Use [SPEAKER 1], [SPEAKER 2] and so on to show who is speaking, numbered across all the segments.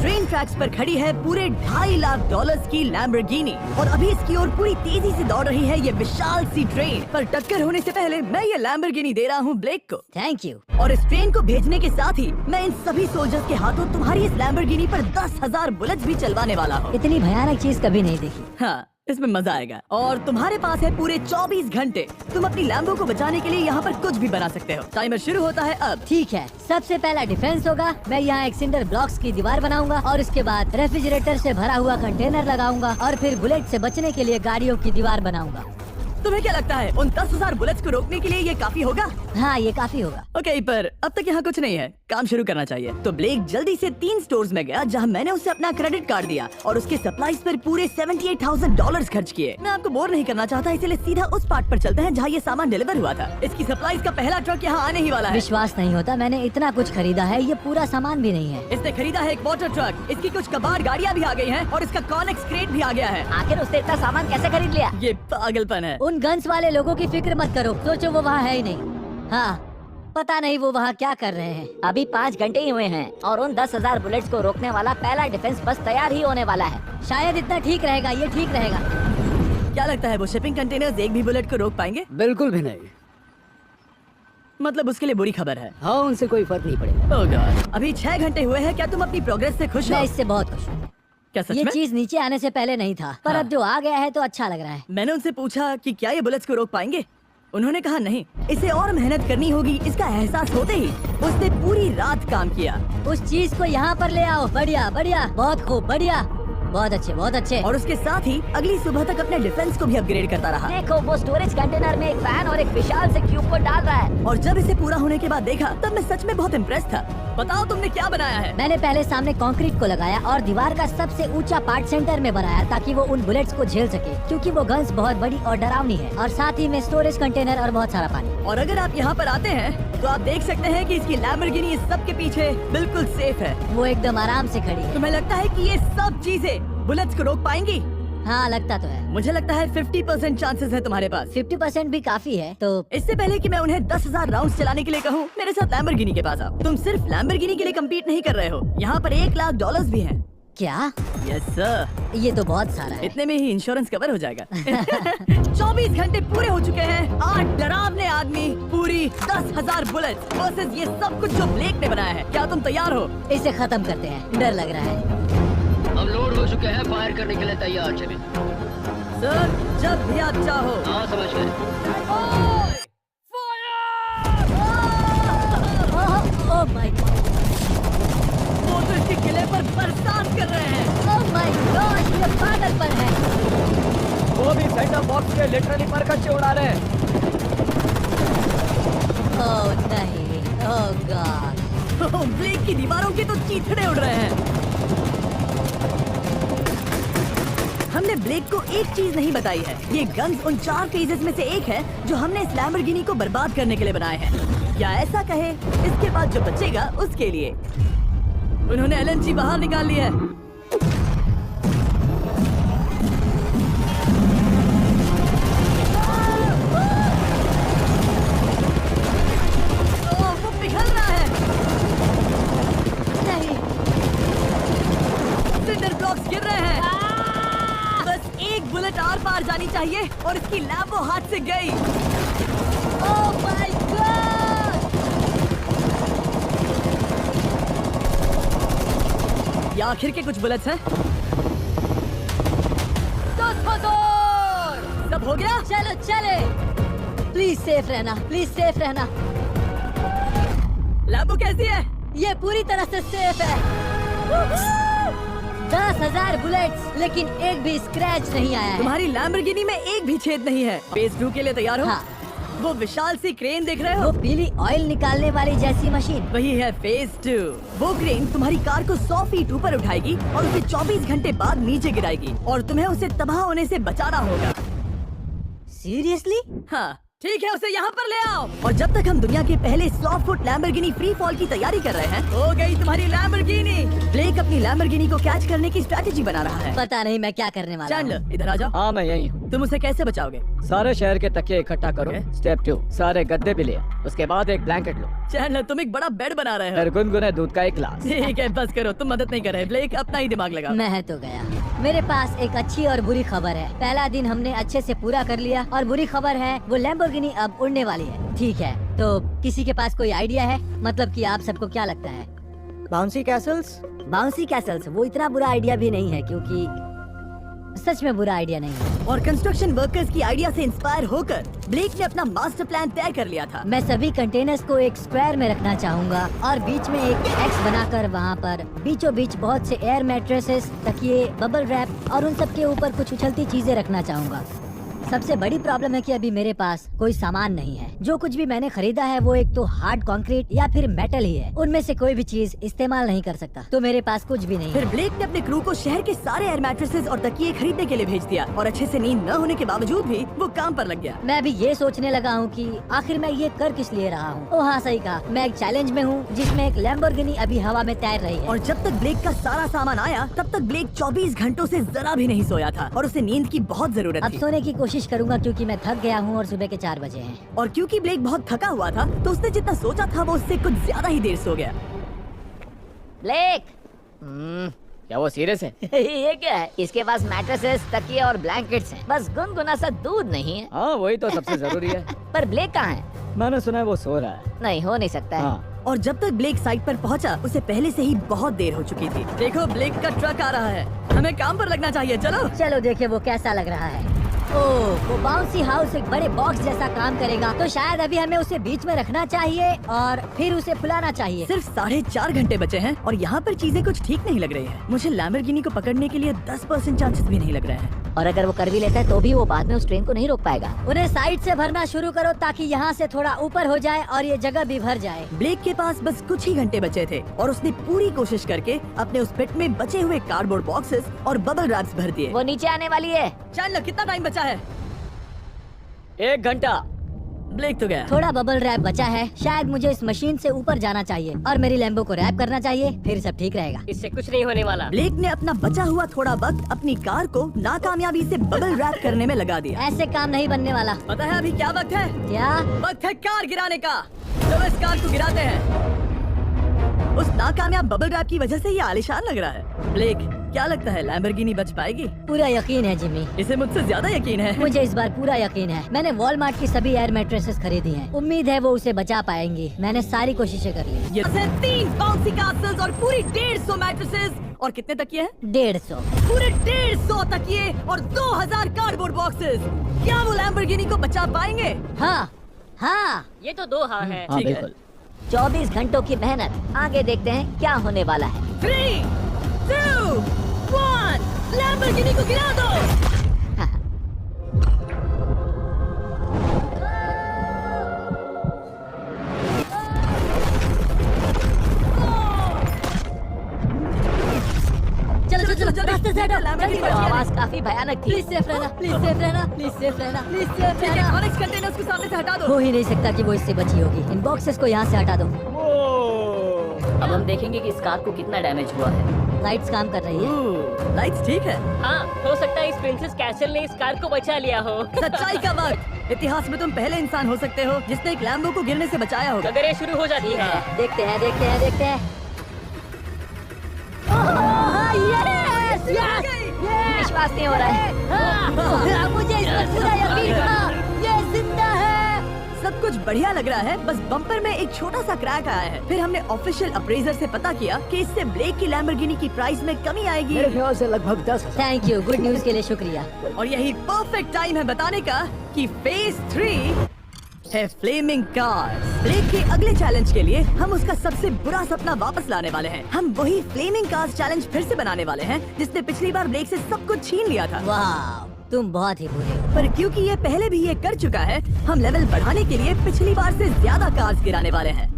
[SPEAKER 1] Train tracks पर खड़ी है पूरे $2.5 लाख की लैम्बोर्गिनी और अभी इसकी ओर पूरी तेजी से दौड़ रही है ये विशाल सी ट्रेन। पर टक्कर होने से पहले मैं ये लैम्बोर्गिनी दे रहा हूँ ब्लेक को।
[SPEAKER 2] Thank you.
[SPEAKER 1] और इस ट्रेन को भेजने के साथ ही मैं इन सभी सोल्जर्स के हाथों तुम्हारी इस लैम्बोर्गिनी पर 10,000 बुलेट्स भी चलवाने वाला हूँ।
[SPEAKER 2] इतनी भयानक चीज कभी नहीं देखी।
[SPEAKER 1] हाँ, इसमें मजा आएगा। और तुम्हारे पास है पूरे 24 घंटे। तुम अपनी लैम्बो को बचाने के लिए यहाँ पर कुछ भी बना सकते हो। टाइमर शुरू होता है अब।
[SPEAKER 2] ठीक है, सबसे पहला डिफेंस होगा। मैं यहाँ एक सिंडर ब्लॉक्स की दीवार बनाऊंगा और इसके बाद रेफ्रिजरेटर से भरा हुआ कंटेनर लगाऊंगा और फिर बुलेट से बचने के लिए गाड़ियों की दीवार बनाऊंगा।
[SPEAKER 1] तुम्हें क्या लगता है उन 10,000 बुलेट्स को रोकने के लिए ये काफी होगा?
[SPEAKER 2] हाँ, ये काफी होगा।
[SPEAKER 1] ओके, पर अब तक यहाँ कुछ नहीं है, काम शुरू करना चाहिए। तो ब्लेक जल्दी से 3 स्टोर्स में गया जहाँ मैंने उसे अपना क्रेडिट कार्ड दिया और उसके सप्लाईज पर पूरे $78,000 खर्च किए। मैं आपको बोर नहीं करना चाहता, इसलिए सीधा उस पार्ट पर चलते हैं जहाँ ये सामान डिलीवर हुआ था। इसकी सप्लाईज का पहला ट्रक यहाँ आने ही वाला है।
[SPEAKER 2] विश्वास नहीं होता, मैंने इतना कुछ खरीदा है, ये पूरा सामान भी नहीं है।
[SPEAKER 1] इसने खरीदा है एक वाटर ट्रक, इसकी कुछ कबाड़ गाड़ियाँ भी आ गई हैं और इसका कॉनेक्स क्रेट भी आ गया है।
[SPEAKER 2] आखिर उसने इतना सामान कैसे खरीद लिया?
[SPEAKER 1] ये पागलपन है।
[SPEAKER 2] उन गन्स वाले लोगों की फिक्र मत करो, सोचो वो वहाँ है ही नहीं। हाँ, पता नहीं वो वहाँ क्या कर रहे हैं।
[SPEAKER 3] अभी 5 घंटे ही हुए हैं और उन 10,000 बुलेट्स को रोकने वाला पहला डिफेंस बस तैयार ही होने वाला है।
[SPEAKER 2] शायद इतना ठीक रहेगा, ये ठीक रहेगा।
[SPEAKER 1] क्या लगता है वो शिपिंग कंटेनर्स एक भी बुलेट को रोक पाएंगे?
[SPEAKER 4] बिल्कुल भी नहीं।
[SPEAKER 1] मतलब उसके लिए बुरी खबर है।
[SPEAKER 4] हाँ, उनसे कोई फर्क नहीं पड़ेगा।
[SPEAKER 1] ओह गॉड, अभी 6 घंटे हुए हैं। क्या तुम अपनी प्रोग्रेस से खुश
[SPEAKER 2] मैं
[SPEAKER 1] हो?
[SPEAKER 2] इससे बहुत खुश हूँ।
[SPEAKER 1] क्या सच
[SPEAKER 2] ये
[SPEAKER 1] में?
[SPEAKER 2] चीज नीचे आने से पहले नहीं था, पर
[SPEAKER 1] हाँ।
[SPEAKER 2] अब जो आ गया है तो अच्छा लग रहा है।
[SPEAKER 1] मैंने उनसे पूछा कि क्या ये बुलेट्स को रोक पाएंगे। उन्होंने कहा नहीं, इसे और मेहनत करनी होगी। इसका एहसास होते ही उसने पूरी रात काम किया।
[SPEAKER 2] उस चीज को यहाँ पर ले आओ। बढ़िया बढ़िया, बहुत खूब, बढ़िया, बहुत अच्छे, बहुत अच्छे।
[SPEAKER 1] और उसके साथ ही अगली सुबह तक अपने डिफेंस को भी अपग्रेड करता रहा।
[SPEAKER 3] देखो, वो स्टोरेज कंटेनर में एक फैन और एक विशाल से क्यूब को डाल रहा है।
[SPEAKER 1] और जब इसे पूरा होने के बाद देखा तब मैं सच में बहुत इम्प्रेस था। बताओ तुमने क्या बनाया है?
[SPEAKER 2] मैंने पहले सामने कंक्रीट को लगाया और दीवार का सबसे ऊंचा पार्ट सेंटर में बनाया ताकि वो उन बुलेट्स को झेल सके, क्योंकि वो गन्स बहुत बड़ी और डरावनी है। और साथ ही में स्टोरेज कंटेनर और बहुत सारा पानी।
[SPEAKER 1] और अगर आप यहाँ पर आते हैं तो आप देख सकते हैं कि इसकी लैम्बोर्गिनी इस सब के पीछे बिल्कुल सेफ है।
[SPEAKER 2] वो एकदम आराम से खड़ी है।
[SPEAKER 1] तुम्हें लगता है कि ये सब चीजें बुलेट्स को रोक पाएंगी?
[SPEAKER 2] हाँ, लगता तो है।
[SPEAKER 1] मुझे लगता है 50% चांसेस है तुम्हारे पास।
[SPEAKER 2] 50% भी काफी है। तो
[SPEAKER 1] इससे पहले कि मैं उन्हें 10,000 राउंड्स चलाने के लिए कहूँ, मेरे साथ लैम्बोर्गिनी के पास आओ। तुम सिर्फ लैम्बोर्गिनी के लिए कम्पीट नहीं कर रहे हो, यहाँ पर $1,00,000 भी हैं।
[SPEAKER 2] क्या?
[SPEAKER 1] Yes sir.
[SPEAKER 2] ये तो बहुत सारा है।
[SPEAKER 1] इतने में ही इंश्योरेंस कवर हो जाएगा। 24 घंटे पूरे हो चुके हैं। 8 डरावने आदमी, पूरी 10,000 बुलेट वर्सेस ये सब कुछ जो ब्लेक ने बनाया है। क्या तुम तैयार हो?
[SPEAKER 2] इसे खत्म करते हैं, डर लग रहा है।
[SPEAKER 4] हम लोड हो चुके हैं, फायर करने के लिए तैयार। चलिए
[SPEAKER 1] सर, जब भी आप चाहो।
[SPEAKER 4] हाँ, समझ गए।
[SPEAKER 2] ओह माय गॉड,
[SPEAKER 1] वो तो इसके किले पर बरसात कर रहे हैं।
[SPEAKER 2] ओह माय गॉड, ये पागलपन है।
[SPEAKER 4] वो भी सेटअप बॉक्स के लिटरली पर कच्चे उड़ा रहे हैं।
[SPEAKER 2] ओह नहीं, ओह गॉड।
[SPEAKER 1] ब्लेक की दीवारों के तो चीथड़े उड़ रहे हैं। हमने ब्लेक को एक चीज नहीं बताई है, ये गन्स उन 4 फेजेस में से एक है जो हमने इस लैम्बोर्गिनी को बर्बाद करने के लिए बनाए हैं। या ऐसा कहे, इसके बाद जो बचेगा उसके लिए। उन्होंने एलएनजी बाहर निकाल ली है। वो पिघल रहा है।
[SPEAKER 2] नहीं,
[SPEAKER 1] सिंडर ब्लॉक्स गिर रहे हैं। बस एक बुलेट आर पार जानी चाहिए और इसकी लैम्बो हाथ से गई।
[SPEAKER 2] Oh my God.
[SPEAKER 1] ये आखिर के कुछ बुलेट्स हैं। सब हो गया?
[SPEAKER 2] चलो चले। प्लीज सेफ रहना, प्लीज सेफ रहना।
[SPEAKER 1] लैम्बो कैसी है?
[SPEAKER 2] ये पूरी तरह से सेफ है। 10,000 बुलेट्स, लेकिन एक भी स्क्रैच नहीं आया है।
[SPEAKER 1] तुम्हारी लैम्बोर्गिनी में एक भी छेद नहीं है। फेज 2 के लिए तैयार हो?
[SPEAKER 2] हाँ।
[SPEAKER 1] वो विशाल सी क्रेन देख रहे
[SPEAKER 2] वो
[SPEAKER 1] हो?
[SPEAKER 2] पीली ऑयल निकालने वाली जैसी मशीन।
[SPEAKER 1] वही है फेज 2। वो क्रेन तुम्हारी कार को 100 फीट ऊपर उठाएगी और उसे 24 घंटे बाद नीचे गिराएगी और तुम्हें उसे तबाह होने से बचाना होगा।
[SPEAKER 2] सीरियसली?
[SPEAKER 1] हाँ, ठीक है, उसे यहाँ पर ले आओ। और जब तक हम दुनिया के पहले 100 फुट लैम्बोर्गिनी फ्री फॉल की तैयारी कर रहे हैं, हो गई तुम्हारी लैम्बोर्गिनी। ब्लेक अपनी लैम्बोर्गिनी को कैच करने की स्ट्रैटेजी बना रहा है।
[SPEAKER 2] पता नहीं मैं क्या करने वाला हूँ।
[SPEAKER 1] चैंडलर इधर आ जाओ।
[SPEAKER 4] हाँ मैं यही हूँ।
[SPEAKER 1] तुम उसे कैसे बचाओगे?
[SPEAKER 4] सारे शहर के तकिए इकट्ठा करो।
[SPEAKER 1] Okay.
[SPEAKER 4] स्टेप 2, सारे गद्दे भी ले आओ। उसके बाद एक ब्लैंकेट लो।
[SPEAKER 1] चैंडलर तुम एक बड़ा बेड बना रहे हो।
[SPEAKER 4] फिर गुनगुने दूध का एक गिलास।
[SPEAKER 1] ठीक है, बस करो, तुम मदद नहीं कर रहे। ब्लेक अपना ही दिमाग लगा।
[SPEAKER 2] मैं तो गया। मेरे पास एक अच्छी और बुरी खबर है। पहला दिन हमने अच्छे से पूरा कर लिया और बुरी खबर है वो लैम्बोर्गिनी अब उड़ने वाली है। ठीक है, तो किसी के पास कोई आइडिया है? मतलब कि आप सबको क्या लगता है?
[SPEAKER 4] Bouncy Castle's?
[SPEAKER 2] बाउंसी कैसल्स वो इतना बुरा आइडिया भी नहीं है, क्योंकि सच में बुरा आइडिया नहीं है।
[SPEAKER 1] और कंस्ट्रक्शन वर्कर्स की आइडिया से इंस्पायर होकर ब्लेक ने अपना मास्टर प्लान तय कर लिया था।
[SPEAKER 2] मैं सभी कंटेनर्स को एक स्क्वायर में रखना चाहूंगा और बीच में एक एक्स बनाकर वहाँ पर बीचों बीच बहुत से एयर मैट्रेसेस, तकिए, बबल रैप और उन सब के ऊपर कुछ उछलती चीजें रखना चाहूंगा। सबसे बड़ी प्रॉब्लम है कि अभी मेरे पास कोई सामान नहीं है। जो कुछ भी मैंने खरीदा है वो एक तो हार्ड कंक्रीट या फिर मेटल ही है। उनमें से कोई भी चीज इस्तेमाल नहीं कर सकता, तो मेरे पास कुछ भी नहीं
[SPEAKER 1] फिर
[SPEAKER 2] है।
[SPEAKER 1] ब्लेक ने अपने क्रू को शहर के सारे एयर मैट्रेसेस और तकिए खरीदने के लिए भेज दिया और अच्छे से नींद न होने के बावजूद भी वो काम पर लग गया।
[SPEAKER 2] मैं अभी ये सोचने लगा हूँ कि आखिर मैं ये कर किस लिए रहा हूँ। ओह हाँ, सही कहा, मैं एक चैलेंज में हूँ जिसमें एक लैम्बोर्गिनी अभी हवा में तैर रही है।
[SPEAKER 1] और जब तक ब्लेक का सारा सामान आया तब तक ब्लेक 24 घंटों से जरा भी नहीं सोया था और उसे नींद की बहुत जरूरत
[SPEAKER 2] अब
[SPEAKER 1] थी।
[SPEAKER 2] सोने की कोशिश करूंगा क्योंकि मैं थक गया हूँ और सुबह के 4 बजे हैं।
[SPEAKER 1] और क्योंकि ब्लेक बहुत थका हुआ था तो उसने जितना सोचा था वो उससे कुछ ज्यादा ही देर सो गया।
[SPEAKER 3] ब्लेक
[SPEAKER 4] क्या वो सीरियस है?
[SPEAKER 3] ये क्या है? इसके पास मैट्रेसेस, तकिए और ब्लैंकेट्स हैं। बस गुनगुना सा दूध नहीं है।
[SPEAKER 4] हाँ वही तो सबसे जरूरी है।
[SPEAKER 3] पर ब्लेक कहाँ है?
[SPEAKER 4] मैंने सुना है वो सो रहा है।
[SPEAKER 3] नहीं हो नहीं सकता है।
[SPEAKER 4] हाँ
[SPEAKER 1] और जब तक ब्लेक साइट पर पहुंचा उसे पहले से ही बहुत देर हो चुकी थी। देखो ब्लेक का ट्रक आ रहा है, हमें काम पर लगना चाहिए। चलो
[SPEAKER 2] चलो देखे वो कैसा लग रहा है। ओह, वो बाउंसी हाउस एक बड़े बॉक्स जैसा काम करेगा, तो शायद अभी हमें उसे बीच में रखना चाहिए और फिर उसे फुलाना चाहिए।
[SPEAKER 1] सिर्फ 4.5 घंटे बचे हैं और यहाँ पर चीजें कुछ ठीक नहीं लग रही है। मुझे लैम्बोर्गिनी को पकड़ने के लिए 10% चांसेस भी नहीं लग रहे हैं।
[SPEAKER 3] और अगर वो कर भी लेता है तो भी वो बाद में उस ट्रेन को नहीं रोक पाएगा।
[SPEAKER 2] उन्हें साइड से भरना शुरू करो ताकि यहाँ से थोड़ा ऊपर हो जाए और ये जगह भी भर जाए।
[SPEAKER 1] ब्लेक के पास बस कुछ ही घंटे बचे थे और उसने पूरी कोशिश करके अपने उस पिट में बचे हुए कार्डबोर्ड बॉक्सेस और बबल रैप्स भर दिए।
[SPEAKER 3] वो नीचे आने वाली है।
[SPEAKER 1] चैंडलर कितना टाइम बचा है?
[SPEAKER 4] 1 घंटा।
[SPEAKER 1] ब्लेक तो गया।
[SPEAKER 2] थोड़ा बबल रैप बचा है, शायद मुझे इस मशीन से ऊपर जाना चाहिए और मेरी लैम्बो को रैप करना चाहिए, फिर सब ठीक रहेगा।
[SPEAKER 3] इससे कुछ नहीं होने वाला।
[SPEAKER 1] ब्लेक ने अपना बचा हुआ थोड़ा वक्त अपनी कार को नाकामयाबी से बबल रैप करने में लगा दिया।
[SPEAKER 2] ऐसे काम नहीं बनने वाला।
[SPEAKER 1] पता है अभी क्या वक्त है?
[SPEAKER 2] क्या?
[SPEAKER 1] वक्त है कार गिराने का। चलो इस कार को गिराते हैं। उस नाकामयाब बबल रैप की वजह से ये आलीशान लग रहा है। ब्लेक क्या लगता है लैम्बोर्गिनी बच पाएगी?
[SPEAKER 2] पूरा यकीन है जिमी,
[SPEAKER 1] इसे मुझसे ज्यादा यकीन है।
[SPEAKER 2] मुझे इस बार पूरा यकीन है। मैंने वॉलमार्ट की सभी एयर मैट्रेसेस खरीदी हैं। उम्मीद है वो उसे बचा पाएंगी। मैंने सारी कोशिशें कर ली।
[SPEAKER 1] ये 3 बाउंसी कैसल्स और पूरी 150 मैट्रेसेस और कितने तकिए हैं?
[SPEAKER 2] 150।
[SPEAKER 1] पूरे 150 तकिए और 2000 कार्डबोर्ड बॉक्सेस। क्या वो लैम्बोर्गिनी को बचा पाएंगे?
[SPEAKER 2] हाँ हाँ,
[SPEAKER 3] ये तो 2 हाँ है।
[SPEAKER 4] हाँ
[SPEAKER 1] ठीक है।
[SPEAKER 4] बिल्कुल।
[SPEAKER 3] 24 घंटों की मेहनत। आगे देखते हैं क्या होने वाला है।
[SPEAKER 1] 3, 2, 1 लैम्बोर्गिनी को गिरा दो।
[SPEAKER 2] चलो चलो चलो, रास्ते से हटो, जल्दी
[SPEAKER 3] वो
[SPEAKER 2] करो।
[SPEAKER 3] आवाज काफी भयानक थी।
[SPEAKER 2] प्लीज सेफ रहना, प्लीज सेफ रहना, प्लीज सेफ रहना, प्लीज सेफ
[SPEAKER 1] ठीक है,
[SPEAKER 2] रहना।
[SPEAKER 1] कॉनेक्स कंटेनर्स को सामने से हटा दो।
[SPEAKER 2] हो ही नहीं सकता कि वो इससे बची होगी। इन बॉक्सेस को यहाँ से हटा दो।
[SPEAKER 3] अब हम देखेंगे कि इस कार को कितना डैमेज हुआ है।
[SPEAKER 2] लाइट्स काम कर रही है।
[SPEAKER 1] लाइट्स ठीक है।
[SPEAKER 5] हाँ, हो सकता है इस प्रिंसेस कैसल ने इस कार को बचा लिया हो।
[SPEAKER 1] सच्चाई का वक्त। इतिहास में तुम पहले इंसान हो सकते हो जिसने एक लैम्बो को गिरने से बचाया होगा।
[SPEAKER 5] अगर ये शुरू हो जाती है।
[SPEAKER 2] देखते हैं देखते हैं देखते हैं। यस यस
[SPEAKER 3] विश्वास नहीं हो रहा है।
[SPEAKER 2] मुझे इस पर पूरा यकीन था। ये जिंदा है।
[SPEAKER 1] सब कुछ बढ़िया लग रहा है, बस बम्पर में एक छोटा सा क्रैक आया है। फिर हमने ऑफिशियल अप्रेजर से पता किया कि इससे ब्लेक की लैम्बोर्गिनी की प्राइस में कमी आएगी।
[SPEAKER 4] मेरे ख्याल से लगभग 10,000।
[SPEAKER 2] थैंक यू, गुड न्यूज के लिए शुक्रिया।
[SPEAKER 1] और यही परफेक्ट टाइम है बताने का कि फेज 3 है फ्लेमिंग कार्स। ब्लेक के अगले चैलेंज के लिए हम उसका सबसे बुरा सपना वापस लाने वाले हैं। हम वही फ्लेमिंग कार्स चैलेंज फिर से बनाने वाले हैं जिसने पिछली बार ब्लेक से सब कुछ छीन लिया था।
[SPEAKER 2] वाह, तुम बहुत ही बुरे हो।
[SPEAKER 1] पर क्योंकि ये पहले भी ये कर चुका है, हम लेवल बढ़ाने के लिए पिछली बार से ज्यादा कार्स गिराने वाले हैं।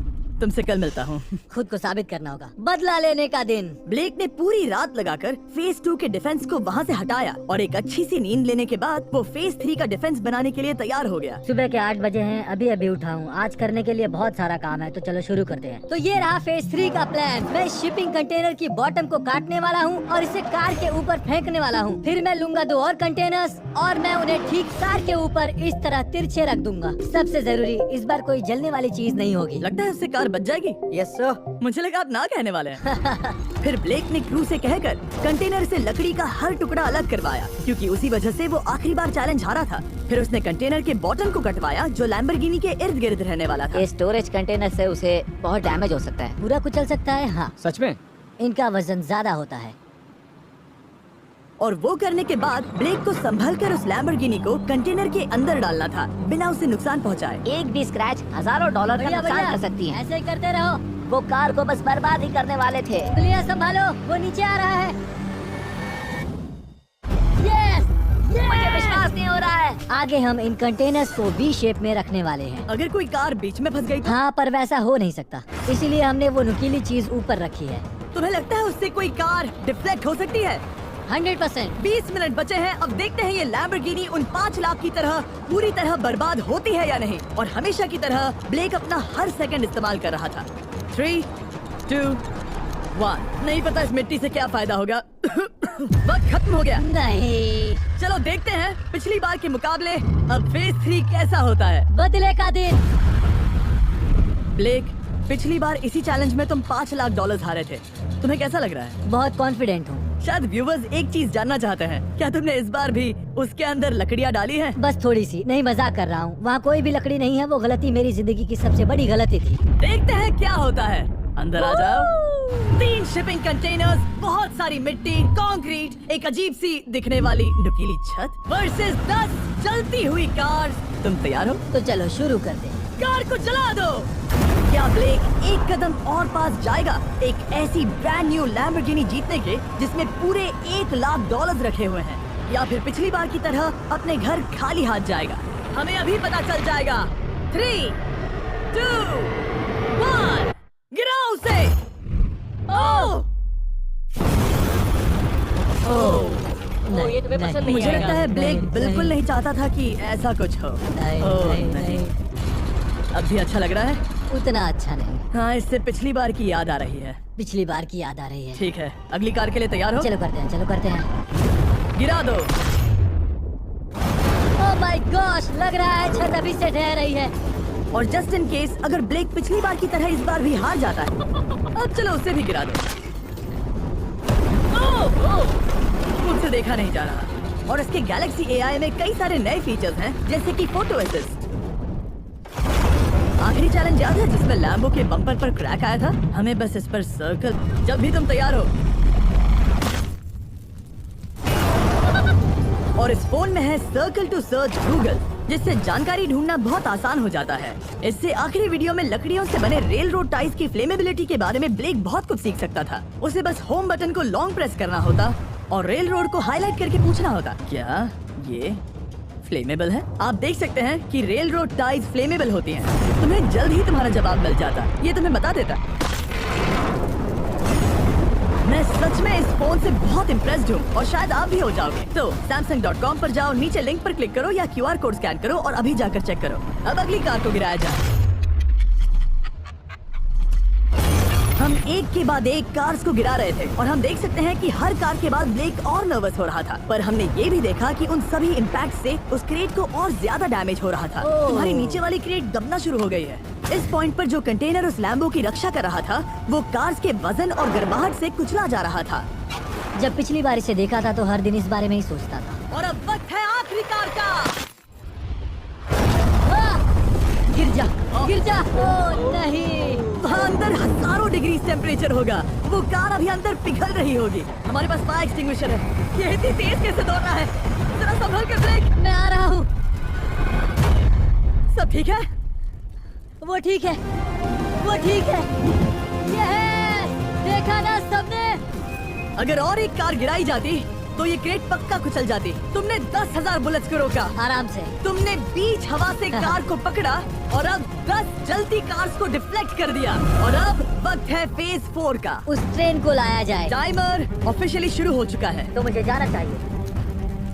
[SPEAKER 1] तुमसे कल मिलता हूँ।
[SPEAKER 2] खुद को साबित करना होगा। बदला लेने का दिन।
[SPEAKER 1] ब्लेक ने पूरी रात लगाकर फेज 2 के डिफेंस को वहाँ से हटाया और एक अच्छी सी नींद लेने के बाद वो फेज 3 का डिफेंस बनाने के लिए तैयार हो गया।
[SPEAKER 2] सुबह के 8 बजे हैं, अभी अभी उठा हूँ। आज करने के लिए बहुत सारा काम है, तो चलो शुरू करते हैं। तो ये रहा फेज 3 का प्लान। मैं शिपिंग कंटेनर की बॉटम को काटने वाला हूँ और इसे कार के ऊपर फेंकने वाला हूँ। फिर मैं लूंगा 2 और कंटेनर्स और मैं उन्हें ठीक कार के ऊपर इस तरह तिरछे रख दूंगा। सबसे जरूरी, इस बार कोई जलने वाली चीज नहीं होगी।
[SPEAKER 1] लगता है उससे कार बच जाएगी।
[SPEAKER 2] Yes sir.
[SPEAKER 1] मुझे लगा आप ना कहने वाले हैं। फिर ब्लेक ने क्रू से कहकर कंटेनर से लकड़ी का हर टुकड़ा अलग करवाया, क्योंकि उसी वजह से वो आखिरी बार चैलेंज हारा था। फिर उसने कंटेनर के बॉटम को कटवाया जो लैम्बोर्गिनी के इर्द गिर्द रहने वाला था।
[SPEAKER 3] ये स्टोरेज कंटेनर से उसे बहुत डैमेज हो सकता है।
[SPEAKER 2] पूरा कुचल सकता है। हाँ,
[SPEAKER 4] सच में?
[SPEAKER 2] इनका वजन ज्यादा होता है।
[SPEAKER 1] और वो करने के बाद ब्लेक को संभलकर उस लैम्बोर्गिनी को कंटेनर के अंदर डालना था बिना उसे नुकसान पहुंचाए।
[SPEAKER 3] एक भी स्क्रैच हजारों डॉलर का
[SPEAKER 2] बढ़िया,
[SPEAKER 3] नुकसान
[SPEAKER 2] बढ़िया।
[SPEAKER 3] कर सकती है।
[SPEAKER 2] ऐसे ही करते रहो।
[SPEAKER 3] वो कार को बस बर्बाद ही करने वाले थे।
[SPEAKER 2] दुनिया संभालो, वो नीचे आ रहा है। यस,
[SPEAKER 3] मुझे विश्वास नहीं हो रहा है।
[SPEAKER 2] आगे हम इन कंटेनर्स को वी शेप में रखने वाले हैं।
[SPEAKER 1] अगर कोई कार बीच में फंस गई तो
[SPEAKER 2] हाँ, पर वैसा हो नहीं सकता, इसीलिए हमने वो नुकीली चीज ऊपर रखी है।
[SPEAKER 1] तुम्हें लगता है उससे कोई कार डिफ्लेक्ट हो सकती है?
[SPEAKER 2] 100%।
[SPEAKER 1] 20 मिनट बचे हैं। अब देखते हैं ये लैम्बोर्गिनी उन 5 लाख की तरह पूरी तरह बर्बाद होती है या नहीं। और हमेशा की तरह ब्लेक अपना हर सेकंड इस्तेमाल कर रहा था। 3, 2, 1। नहीं पता इस मिट्टी से क्या फायदा होगा। वक्त खत्म हो गया।
[SPEAKER 2] नहीं,
[SPEAKER 1] चलो देखते हैं पिछली बार के मुकाबले अब फेज 3 कैसा होता है।
[SPEAKER 2] बदले का दिन।
[SPEAKER 1] ब्लेक, पिछली बार इसी चैलेंज में तुम $5 लाख हारे थे। तुम्हें कैसा लग रहा है?
[SPEAKER 2] बहुत कॉन्फिडेंट हूँ।
[SPEAKER 1] शायद व्यूवर्स एक चीज जानना चाहते हैं, क्या तुमने इस बार भी उसके अंदर लकड़ियाँ डाली हैं?
[SPEAKER 2] बस थोड़ी सी, नहीं मजाक कर रहा हूँ। वहाँ कोई भी लकड़ी नहीं है। वो गलती मेरी जिंदगी की सबसे बड़ी गलती थी।
[SPEAKER 1] देखते हैं क्या होता है। अंदर आ जाओ। 3 शिपिंग कंटेनर्स, बहुत सारी मिट्टी, कंक्रीट, एक अजीब सी दिखने वाली नुकीली छत वर्सेस 10 जलती हुई कार्स। तुम तैयार हो?
[SPEAKER 2] तो चलो शुरू कर दे।
[SPEAKER 1] कार को जला दो। क्या ब्लेक एक कदम और पास जाएगा एक ऐसी ब्रांड न्यू लैम्बोर्गिनी जीतने के जिसमें पूरे $1 लाख रखे हुए हैं, या फिर पिछली बार की तरह अपने घर खाली हाथ जाएगा? हमें अभी पता चल जाएगा। 3, 2, 1, गिराओ उसे। ओह!
[SPEAKER 5] ओ, ये तुम्हें पसंद नहीं
[SPEAKER 1] मुझे
[SPEAKER 5] आएगा।
[SPEAKER 1] लगता है ब्लेक
[SPEAKER 2] नहीं,
[SPEAKER 1] बिल्कुल
[SPEAKER 2] नहीं।
[SPEAKER 1] नहीं चाहता था कि ऐसा कुछ हो।
[SPEAKER 2] नहीं,
[SPEAKER 1] ओह,
[SPEAKER 2] नहीं, नहीं,
[SPEAKER 1] अब भी अच्छा लग रहा है?
[SPEAKER 2] उतना अच्छा नहीं।
[SPEAKER 1] हाँ, इससे पिछली बार की याद आ रही है।
[SPEAKER 2] पिछली बार की याद आ रही है।
[SPEAKER 1] ठीक है, अगली कार के लिए तैयार हो?
[SPEAKER 2] चलो करते हैं, चलो करते हैं।
[SPEAKER 1] गिरा दो।
[SPEAKER 2] ओह माय गॉश, लग रहा है छत अभी से ढह रही है।
[SPEAKER 1] और जस्ट इन केस अगर ब्लेक पिछली बार की तरह इस बार भी हार जाता है, अब चलो उसे भी गिरा दो। मुझसे देखा नहीं जा रहा। और इसके गैलेक्सी एआई में कई सारे नए फीचर्स हैं, जैसे कि फोटो असिस्ट। आखिरी चैलेंज याद है जिसमें लैम्बो के बम्पर पर क्रैक आया था? हमें बस इस पर सर्कल। जब भी तुम तैयार हो। और इस फोन में है सर्कल टू सर्च गूगल, जिससे जानकारी ढूंढना बहुत आसान हो जाता है। इससे आखिरी वीडियो में लकड़ियों से बने रेल रोड टाइज की फ्लेमेबिलिटी के बारे में ब्लेक बहुत कुछ सीख सकता था। उसे बस होम बटन को लॉन्ग प्रेस करना होता और रेल रोड को हाईलाइट करके पूछना होता, क्या ये फ्लेमेबल है? आप देख सकते हैं कि रेल रोड टाइज फ्लेमेबल होती हैं। तुम्हें जल्द ही तुम्हारा जवाब मिल जाता। ये तुम्हें बता देता। मैं सच में इस फोन से बहुत इम्प्रेस्ड हूँ और शायद आप भी हो जाओगे। तो Samsung.com पर जाओ, नीचे लिंक पर क्लिक करो या QR कोड स्कैन करो और अभी जाकर चेक करो। अब अगली कार को गिराया जाए। हम एक के बाद एक कार्स को गिरा रहे थे और हम देख सकते हैं कि हर कार के बाद ब्लेक और नर्वस हो रहा था। पर हमने ये भी देखा कि उन सभी इम्पैक्ट से उस क्रेट को और ज्यादा डैमेज हो रहा था। तुम्हारी नीचे वाली क्रेट दबना शुरू हो गई है। इस पॉइंट पर जो कंटेनर उस लैम्बो की रक्षा कर रहा था, वो कार्स के वजन और गर्माहट से कुचला जा रहा था।
[SPEAKER 2] जब पिछली बार इसे देखा था तो हर दिन इस बारे में ही सोचता था।
[SPEAKER 1] और अब वक्त है आखिरी कार का।
[SPEAKER 2] गिर जा, गिर जा। ओह नहीं।
[SPEAKER 1] वहाँ अंदर हजारों डिग्री टेम्परेचर होगा। वो कार अभी अंदर पिघल रही होगी। हमारे पास फायर एक्सटिंग्विशर है। ये इतनी तेज कैसे दौड़ रहा है? जरा संभल कर ब्रेक।
[SPEAKER 2] मैं आ रहा हूँ।
[SPEAKER 1] सब ठीक है?
[SPEAKER 2] वो ठीक है, वो ठीक है। ये है, देखा ना सबने।
[SPEAKER 1] अगर और एक कार गिराई जाती तो ये क्रेट पक्का कुचल जाती। तुमने 10,000 बुलेट्स को रोका,
[SPEAKER 2] आराम से।
[SPEAKER 1] तुमने बीच हवा से कार को पकड़ा और अब 10 जलती कार्स को डिफ्लेक्ट कर दिया। और अब वक्त है फेज 4 का।
[SPEAKER 2] उस ट्रेन को लाया जाए।
[SPEAKER 1] टाइमर ऑफिशियली शुरू हो चुका है।
[SPEAKER 2] तो मुझे जाना चाहिए।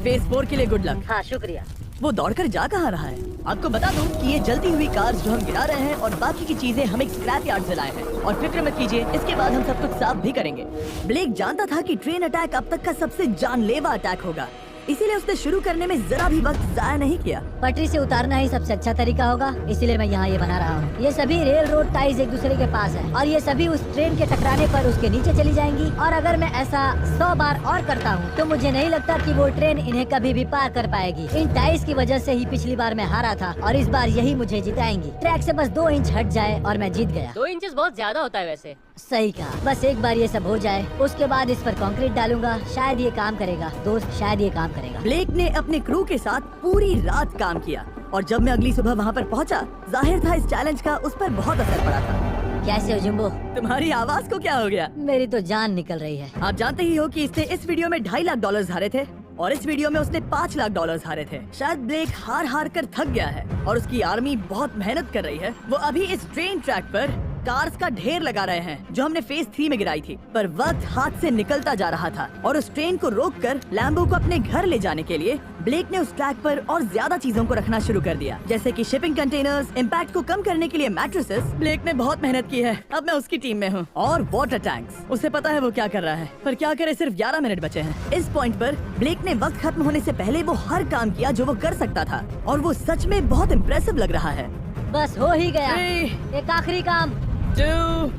[SPEAKER 1] फेज 4 के लिए गुड लक।
[SPEAKER 2] हाँ शुक्रिया।
[SPEAKER 1] वो दौड़कर जा कहाँ रहा है? आपको बता दूं कि ये जलती हुई कार्स जो हम गिरा रहे हैं और बाकी की चीजें हम एक स्क्रैप यार्ड से लाए हैं। और फिक्र मत कीजिए, इसके बाद हम सब कुछ साफ भी करेंगे। ब्लेक जानता था कि ट्रेन अटैक अब तक का सबसे जानलेवा अटैक होगा, इसीलिए उसने शुरू करने में जरा भी वक्त जाया नहीं किया।
[SPEAKER 2] पटरी से उतारना ही सबसे अच्छा तरीका होगा, इसीलिए मैं यहाँ ये बना रहा हूँ। ये सभी रेल रोड टाइज एक दूसरे के पास है और ये सभी उस ट्रेन के टकराने पर उसके नीचे चली जाएंगी। और अगर मैं ऐसा 100 बार और करता हूँ तो मुझे नहीं लगता कि वो ट्रेन इन्हें कभी भी पार कर पाएगी। इन टाइज की वजह से ही पिछली बार मैं हारा था और इस बार यही मुझे जिताएंगी। ट्रैक से बस 2 इंच हट जाए और मैं जीत गया।
[SPEAKER 5] 2 इंचेस बहुत ज्यादा होता है वैसे।
[SPEAKER 2] सही कहा। बस एक बार ये सब हो जाए, उसके बाद इस पर कंक्रीट डालूंगा। शायद ये काम करेगा दोस्त, शायद ये काम करेगा।
[SPEAKER 1] ब्लेक ने अपने क्रू के साथ पूरी रात काम किया और जब मैं अगली सुबह वहाँ पर पहुँचा, जाहिर था इस चैलेंज का उस पर बहुत असर पड़ा था।
[SPEAKER 2] कैसे हो जुम्बो?
[SPEAKER 1] तुम्हारी आवाज को क्या हो गया?
[SPEAKER 2] मेरी तो जान निकल रही है।
[SPEAKER 1] आप जानते ही हो कि इसने इस वीडियो में $2.5 लाख हारे थे और इस वीडियो में उसने $5 लाख हारे थे। शायद ब्लेक हार हार कर थक गया है और उसकी आर्मी बहुत मेहनत कर रही है। वो अभी इस ट्रेन ट्रैक पर कार्स का ढेर लगा रहे हैं जो हमने फेज 3 में गिराई थी। पर वक्त हाथ से निकलता जा रहा था और उस ट्रेन को रोककर लैम्बो को अपने घर ले जाने के लिए ब्लेक ने उस ट्रैक पर और ज्यादा चीजों को रखना शुरू कर दिया, जैसे कि शिपिंग कंटेनर्स, इम्पैक्ट को कम करने के लिए मैट्रेसेस। ब्लेक ने बहुत मेहनत की है, अब मैं उसकी टीम में हूँ। और वाटर टैंक्स, उसे पता है वो क्या कर रहा है, पर क्या करे, सिर्फ 11 मिनट बचे हैं। इस पॉइंट पर ब्लेक ने वक्त खत्म होने से पहले वो हर काम किया जो वो कर सकता था और वो सच में बहुत इम्प्रेसिव लग रहा है।
[SPEAKER 2] बस हो ही गया।
[SPEAKER 1] 3,
[SPEAKER 2] एक आखिरी काम।
[SPEAKER 1] 2,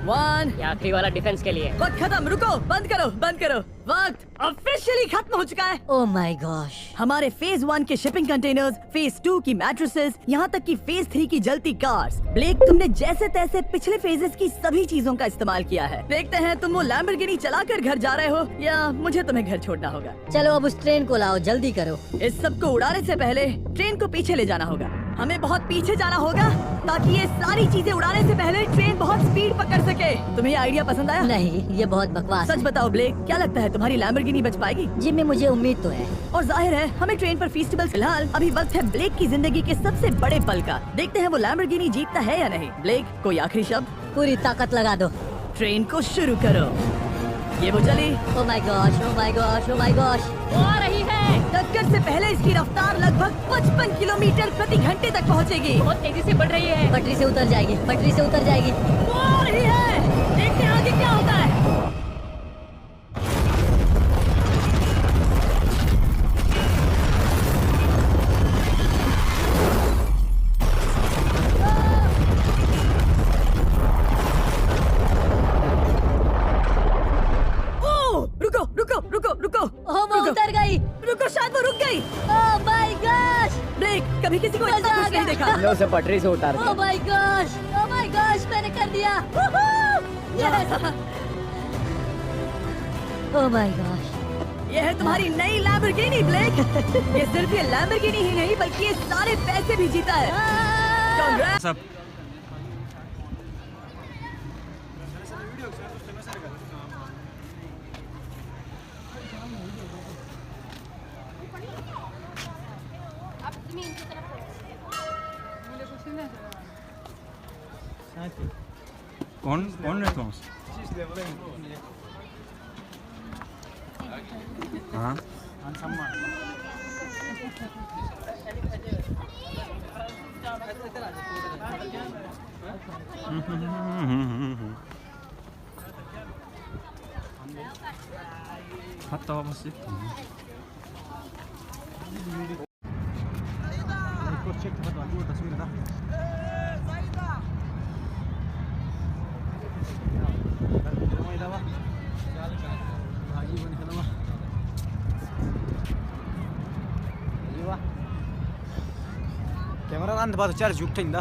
[SPEAKER 1] 1।
[SPEAKER 5] ये आखिरी वाला डिफेंस के लिए।
[SPEAKER 1] वक्त खत्म, रुको, बंद करो, बंद करो। वक्त ऑफिशियली खत्म हो चुका है।
[SPEAKER 2] Oh my gosh.
[SPEAKER 1] हमारे फेज 1 के शिपिंग कंटेनर्स, फेज 2 की मैट्रेसेस, यहाँ तक कि फेज 3 की जलती कार्स। ब्लेक, तुमने जैसे तैसे पिछले फेजेस की सभी चीजों का इस्तेमाल किया है। देखते हैं तुम वो लैम्बोर्गिनी चलाकर घर जा रहे हो या मुझे तुम्हें घर छोड़ना होगा।
[SPEAKER 2] चलो अब उस ट्रेन को लाओ, जल्दी करो।
[SPEAKER 1] इस सब को उड़ाने से पहले ट्रेन को पीछे ले जाना होगा। हमें बहुत पीछे जाना होगा ताकि ये सारी चीजें उड़ाने से पहले ट्रेन बहुत स्पीड पकड़ सके। तुम्हें ये आइडिया पसंद आया?
[SPEAKER 2] नहीं, ये बहुत बकवास
[SPEAKER 1] सच बताओ ब्लेक, क्या लगता है तुम्हारी लैम्बोर्गिनी बच पाएगी?
[SPEAKER 2] जिम्मी, मुझे उम्मीद तो है।
[SPEAKER 1] और जाहिर है हमें ट्रेन पर फेस्टिवल। फिलहाल अभी वक्त है ब्लेक की जिंदगी के सबसे बड़े पल का। देखते हैं वो लैम्बोर्गिनी जीतता है या नहीं। ब्लेक, कोई आखिरी शब्द?
[SPEAKER 2] पूरी ताकत लगा दो।
[SPEAKER 1] ट्रेन को शुरू करो। ये वो चली।
[SPEAKER 2] Oh my gosh, oh my gosh, oh my gosh.
[SPEAKER 5] वो आ रही है।
[SPEAKER 1] टक्कर से पहले इसकी रफ्तार लगभग 55 किलोमीटर प्रति घंटे तक पहुंचेगी।
[SPEAKER 5] बहुत तेजी से बढ़ रही है।
[SPEAKER 2] पटरी से उतर जाएगी, पटरी से उतर जाएगी।
[SPEAKER 1] वो आ रही है। देखते हैं आगे क्या होता है। रुको।
[SPEAKER 2] ओह, वो उतर गई।
[SPEAKER 1] रुको, शायद वो रुक गई।
[SPEAKER 2] Oh my gosh.
[SPEAKER 1] ब्रेक, कभी किसी को इतना
[SPEAKER 2] मजा आ
[SPEAKER 1] खुश नहीं
[SPEAKER 2] गया।
[SPEAKER 1] देखा।
[SPEAKER 4] मैं उसे पटरी से उतार
[SPEAKER 2] ओह
[SPEAKER 4] दिया।
[SPEAKER 2] My gosh, oh my gosh, मैंने कर दिया। यस। Oh my gosh.
[SPEAKER 1] ये है तुम्हारी नई लैम्बोर्गिनी ब्लेक। ये सिर्फ ये लैम्बोर्गिनी ही नहीं बल्कि ये सारे पैसे भी जीता है। Congrats।
[SPEAKER 6] सब कौन है तुम? हाँ 갔다 와봤어.
[SPEAKER 7] कैमरा अंध बात चार झूठ ठंडा